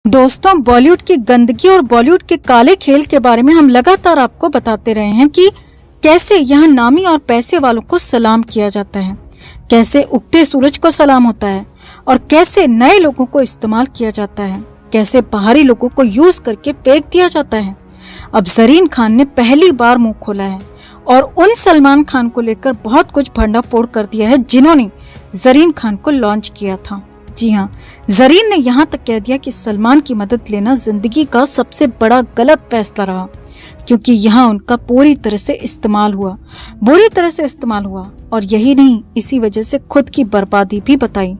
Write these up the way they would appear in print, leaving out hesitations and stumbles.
दोस्तों, बॉलीवुड की गंदगी और बॉलीवुड के काले खेल के बारे में हम लगातार आपको बताते रहे हैं कि कैसे यहाँ नामी और पैसे वालों को सलाम किया जाता है, कैसे उगते सूरज को सलाम होता है और कैसे नए लोगों को इस्तेमाल किया जाता है, कैसे बाहरी लोगों को यूज करके फेंक दिया जाता है। अब जरीन खान ने पहली बार मुंह खोला है और उन सलमान खान को लेकर बहुत कुछ भंडाफोड़ कर दिया है जिन्होंने जरीन खान को लॉन्च किया था। जी हाँ, जरीन ने यहाँ तक कह दिया कि सलमान की मदद लेना जिंदगी का सबसे बड़ा गलत फैसला रहा, क्योंकि यहाँ उनका बुरी तरह से इस्तेमाल हुआ और यही नहीं, इसी वजह से खुद की बर्बादी भी बताई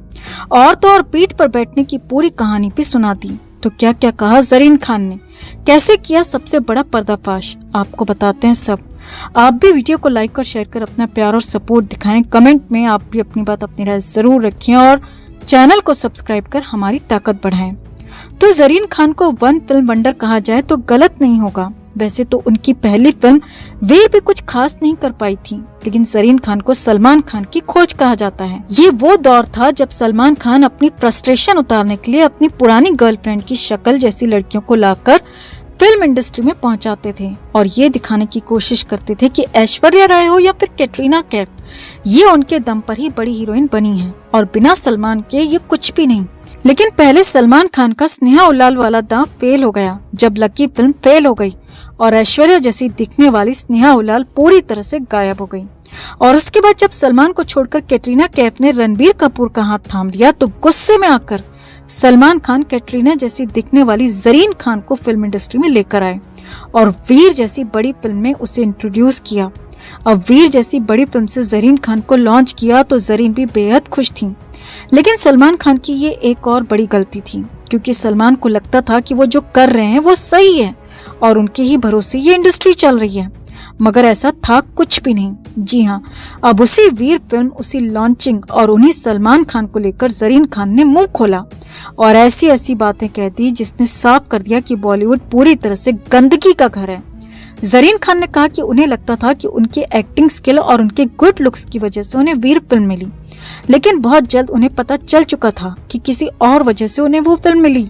और तो और पीठ पर बैठने की पूरी कहानी भी सुना दी। तो क्या क्या कहा जरीन खान ने, कैसे किया सबसे बड़ा पर्दाफाश, आपको बताते हैं सब। आप भी वीडियो को लाइक और शेयर कर अपना प्यार और सपोर्ट दिखाएं। कमेंट में आप भी अपनी बात, अपनी राय जरूर रखें और चैनल को सब्सक्राइब कर हमारी ताकत बढ़ाएं। तो जरीन खान को वन फिल्म वंडर कहा जाए तो गलत नहीं होगा। वैसे तो उनकी पहली फिल्म वीर भी कुछ खास नहीं कर पाई थी, लेकिन जरीन खान को सलमान खान की खोज कहा जाता है। ये वो दौर था जब सलमान खान अपनी फ्रस्ट्रेशन उतारने के लिए अपनी पुरानी गर्लफ्रेंड की शक्ल जैसी लड़कियों को लाकर फिल्म इंडस्ट्री में पहुंचाते थे और ये दिखाने की कोशिश करते थे कि ऐश्वर्या राय हो या फिर कैटरीना कैफ, ये उनके दम पर ही बड़ी हीरोइन बनी है और बिना सलमान के ये कुछ भी नहीं। लेकिन पहले सलमान खान का स्नेहा उलाल वाला दांव फेल हो गया जब लकी फिल्म फेल हो गई और ऐश्वर्या जैसी दिखने वाली स्नेहा उलाल पूरी तरह से गायब हो गई। और उसके बाद जब सलमान को छोड़कर कैटरीना कैफ ने रणबीर कपूर का हाथ थाम लिया तो गुस्से में आकर सलमान खान कैटरीना जैसी दिखने वाली जरीन खान को फिल्म इंडस्ट्री में लेकर आए और वीर जैसी बड़ी फिल्म में उसे इंट्रोड्यूस किया। अब वीर जैसी बड़ी फिल्म से जरीन खान को लॉन्च किया तो जरीन भी बेहद खुश थी। लेकिन सलमान खान की ये एक और बड़ी गलती थी, क्योंकि सलमान को लगता था कि वो जो कर रहे हैं वो सही है और उनके ही भरोसे ये इंडस्ट्री चल रही है, मगर ऐसा था कुछ भी नहीं। जी हाँ, अब उसी वीर फिल्म, उसी लॉन्चिंग और उन्हीं सलमान खान को लेकर जरीन खान ने मुंह खोला और ऐसी ऐसी बातें कह दी जिसने साफ कर दिया कि बॉलीवुड पूरी तरह से गंदगी का घर है। जरीन खान ने कहा कि उन्हें लगता था कि उनके एक्टिंग स्किल और उनके गुड लुक्स की वजह से उन्हें वीर फिल्म मिली, लेकिन बहुत जल्द उन्हें पता चल चुका था कि किसी और वजह से उन्हें वो फिल्म मिली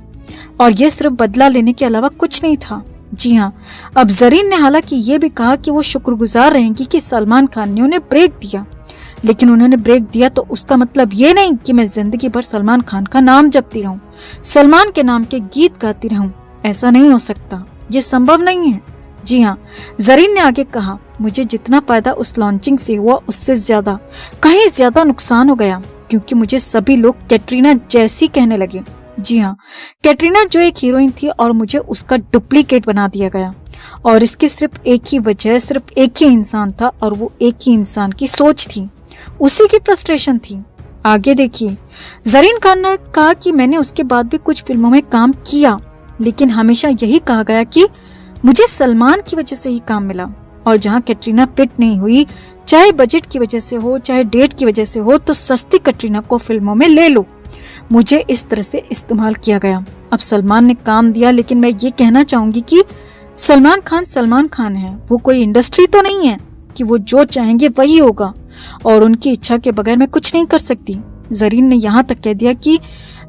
और ये सिर्फ बदला लेने के अलावा कुछ नहीं था। जी हाँ, अब जरीन ने हालांकि ये भी कहा कि वो शुक्रगुजार रहेंगी कि सलमान खान ने उन्हें ब्रेक दिया, लेकिन उन्होंने ब्रेक दिया तो उसका मतलब ये नहीं कि मैं जिंदगी भर सलमान खान का नाम जपती रहूं, सलमान के नाम के गीत गाती रहूं। ऐसा नहीं हो सकता, ये संभव नहीं है। जी हाँ, जरीन ने आगे कहा, मुझे जितना फायदा उस लॉन्चिंग से हुआ उससे ज्यादा, कहीं ज्यादा नुकसान हो गया, क्योंकि मुझे सभी लोग कैटरीना जैसी कहने लगे। जी हाँ, कैटरीना जो एक हीरोइन थी और मुझे उसका डुप्लीकेट बना दिया गया और इसकी सिर्फ एक ही वजह, सिर्फ एक ही इंसान था और वो एक ही इंसान की सोच थी, उसी की फ्रस्ट्रेशन थी। आगे देखिए, जरीन खान ने कहा कि मैंने उसके बाद भी कुछ फिल्मों में काम किया, लेकिन हमेशा यही कहा गया कि मुझे सलमान की वजह से ही काम मिला और जहाँ कैटरीना फिट नहीं हुई, चाहे बजट की वजह से हो चाहे डेट की वजह से हो, तो सस्ती कैटरीना को फिल्मों में ले लो। मुझे इस तरह से इस्तेमाल किया गया। अब सलमान ने काम दिया, लेकिन मैं ये कहना चाहूंगी कि सलमान खान है, वो कोई इंडस्ट्री तो नहीं है कि वो जो चाहेंगे वही होगा और उनकी इच्छा के बगैर मैं कुछ नहीं कर सकती। जरीन ने यहाँ तक कह दिया कि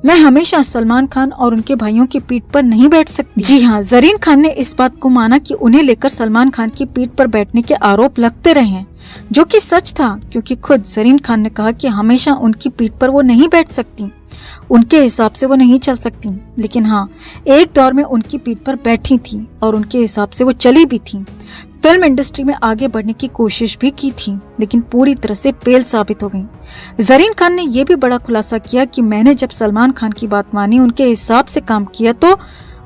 मैं हमेशा सलमान खान और उनके भाइयों की पीठ पर नहीं बैठ सकती। जी हाँ, जरीन खान ने इस बात को माना कि उन्हें लेकर सलमान खान की पीठ पर बैठने के आरोप लगते रहे हैं, जो कि सच था, क्योंकि खुद जरीन खान ने कहा कि हमेशा उनकी पीठ पर वो नहीं बैठ सकती, उनके हिसाब से वो नहीं चल सकती। लेकिन हाँ, एक दौर में उनकी पीठ पर बैठी थी और उनके हिसाब से वो चली भी थी, फिल्म इंडस्ट्री में आगे बढ़ने की कोशिश भी की थी, लेकिन पूरी तरह से फेल साबित हो गई। जरीन खान ने यह भी बड़ा खुलासा किया कि मैंने जब सलमान खान की बात मानी, उनके हिसाब से काम किया, तो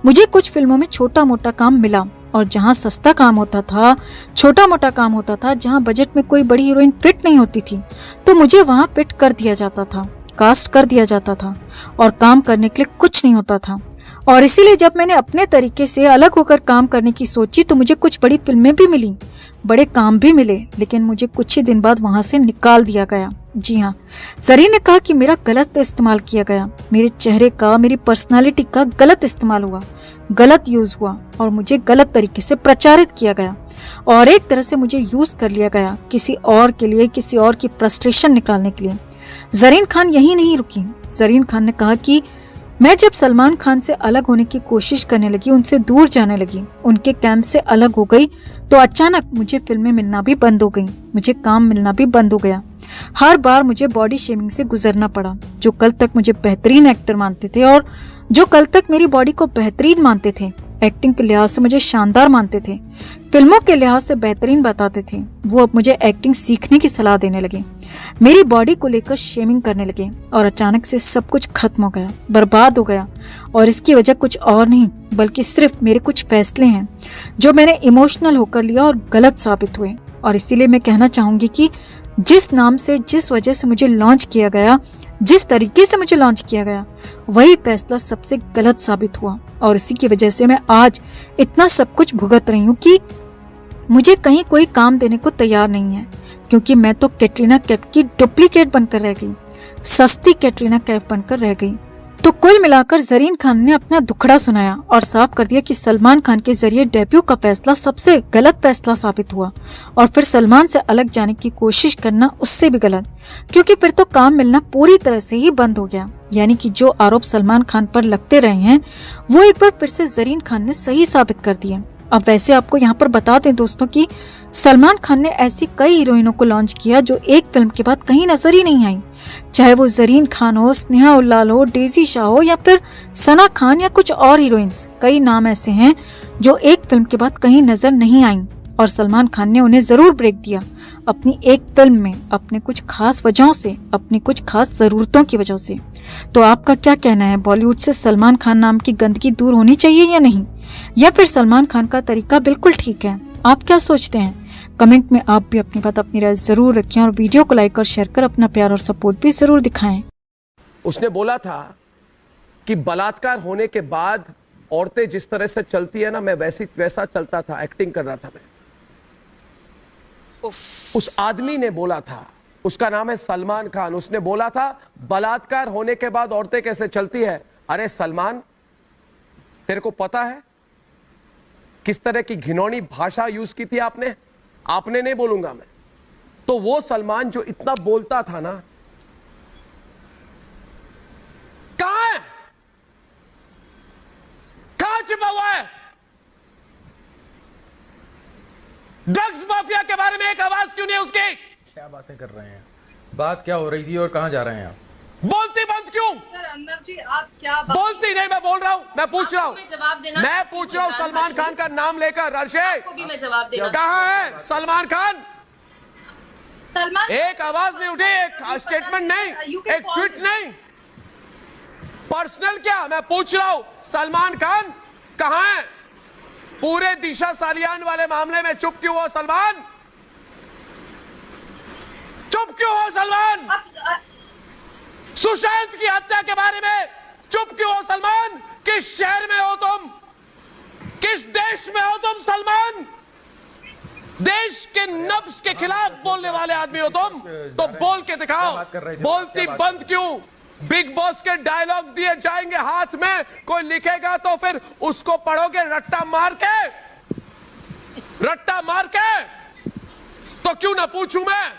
मुझे कुछ फिल्मों में छोटा मोटा काम मिला और जहां सस्ता काम होता था, छोटा मोटा काम होता था, जहां बजट में कोई बड़ी हीरोइन फिट नहीं होती थी, तो मुझे वहां फिट कर दिया जाता था, कास्ट कर दिया जाता था और काम करने के लिए कुछ नहीं होता था। और इसीलिए जब मैंने अपने तरीके से अलग होकर काम करने की सोची तो मुझे कुछ बड़ी फिल्में भी मिली, बड़े काम भी मिले, लेकिन मुझे कुछ ही दिन बाद वहां से निकाल दिया गया। जी हाँ, जरीन ने कहा कि मेरा गलत इस्तेमाल किया गया, मेरे चेहरे का, मेरी पर्सनालिटी का गलत इस्तेमाल हुआ, गलत यूज हुआ और मुझे गलत तरीके से प्रचारित किया गया और एक तरह से मुझे यूज कर लिया गया किसी और के लिए, किसी और की फ्रस्ट्रेशन निकालने के लिए। जरीन खान यही नहीं रुकी। जरीन खान ने कहा कि मैं जब सलमान खान से अलग होने की कोशिश करने लगी, उनसे दूर जाने लगी, उनके कैंप से अलग हो गई, तो अचानक मुझे फिल्में मिलना भी बंद हो गई, मुझे काम मिलना भी बंद हो गया। हर बार मुझे बॉडी शेमिंग से गुजरना पड़ा। जो कल तक मुझे बेहतरीन एक्टर मानते थे और जो कल तक मेरी बॉडी को बेहतरीन मानते थे, एक्टिंग के लिहाज से मुझे शानदार मानते थे, फिल्मों के लिहाज से बेहतरीन बताते थे, वो अब मुझे एक्टिंग सीखने की सलाह देने लगे, मेरी बॉडी को लेकर शेमिंग करने लगे और अचानक से सब कुछ खत्म हो गया, बर्बाद हो गया। और इसकी वजह कुछ और नहीं बल्कि सिर्फ मेरे कुछ फैसले हैं जो मैंने इमोशनल होकर लिया और गलत साबित हुए। और इसीलिए मैं कहना चाहूंगी कि जिस नाम से, जिस वजह से मुझे लॉन्च किया गया, जिस तरीके से मुझे लॉन्च किया गया, वही फैसला सबसे गलत साबित हुआ। और इसी की वजह से मैं आज इतना सब कुछ भुगत रही हूँ कि मुझे कहीं कोई काम देने को तैयार नहीं है, क्योंकि मैं तो कैटरीना कैफ की डुप्लीकेट बनकर रह गई, सस्ती कैटरीना कैफ बनकर रह गई। तो कुल मिलाकर जरीन खान ने अपना दुखड़ा सुनाया और साफ कर दिया कि सलमान खान के जरिए डेब्यू का फैसला सबसे गलत फैसला साबित हुआ और फिर सलमान से अलग जाने की कोशिश करना उससे भी गलत, क्योंकि फिर तो काम मिलना पूरी तरह से ही बंद हो गया। यानी कि जो आरोप सलमान खान पर लगते रहे हैं वो एक बार फिर से जरीन खान ने सही साबित कर दिए। अब वैसे आपको यहाँ पर बता दें दोस्तों कि सलमान खान ने ऐसी कई हीरोइनों को लॉन्च किया जो एक फिल्म के बाद कहीं नजर ही नहीं आई, चाहे वो जरीन खान हो, स्नेहा उल्लाल हो, डेजी शाह हो या फिर सना खान या कुछ और हीरोइंस। कई नाम ऐसे हैं जो एक फिल्म के बाद कहीं नजर नहीं आई और सलमान खान ने उन्हें जरूर ब्रेक दिया अपनी एक फिल्म में, अपने कुछ खास वजहों से, अपनी कुछ खास जरूरतों की वजह से। तो आपका क्या कहना है, बॉलीवुड से सलमान खान नाम की गंदगी दूर होनी चाहिए या नहीं, या फिर सलमान खान का तरीका बिल्कुल ठीक है? आप क्या सोचते हैं? कमेंट में आप भी अपनी बात, अपनी राय जरूर रखें और वीडियो को लाइक और शेयर कर अपना प्यार और सपोर्ट भी जरूर दिखाएं। उसने बोला था कि बलात्कार होने के बाद औरतें जिस तरह से चलती है ना, मैं वैसा चलता था, एक्टिंग कर रहा था मैं। उस आदमी ने बोला था, उसका नाम है सलमान खान, उसने बोला था बलात्कार होने के बाद औरतें कैसे चलती है। अरे सलमान, तेरे को पता है किस तरह की घिनौनी भाषा यूज की थी आपने? आपने नहीं बोलूंगा मैं। तो वो सलमान जो इतना बोलता था ना, कहां है? कहां छिपा हुआ है? ड्रग्स माफिया के बारे में एक आवाज क्यों नहीं है उसकी? क्या बातें कर रहे हैं? बात क्या हो रही थी और कहां जा रहे हैं आप? बोलती बंद क्यों? सर अर्नब जी, आप क्या बोलती नहीं, मैं बोल रहा हूं, मैं पूछ रहा हूं, जवाब देना, मैं पूछ रहा हूं सलमान खान का नाम लेकर। अर्शे, को भी मैं जवाब देना। कहां है सलमान खान? सलमान, एक आवाज नहीं उठी, एक स्टेटमेंट नहीं, एक ट्वीट नहीं, पर्सनल क्या, मैं पूछ रहा हूं सलमान खान कहां है? पूरे दिशा सालियान वाले मामले में चुप क्यों हो सलमान? चुप क्यों हो सलमान? सुशांत की हत्या के बारे में चुप क्यों हो सलमान? किस शहर में हो तुम? किस देश में हो तुम सलमान? देश के नब्ज के खिलाफ बोलने वाले आदमी हो तुम, तो बोल के दिखाओ। बोलती बंद क्यों? बिग बॉस के डायलॉग दिए जाएंगे हाथ में, कोई लिखेगा तो फिर उसको पढ़ोगे रट्टा मार के, तो क्यों ना पूछूं मैं?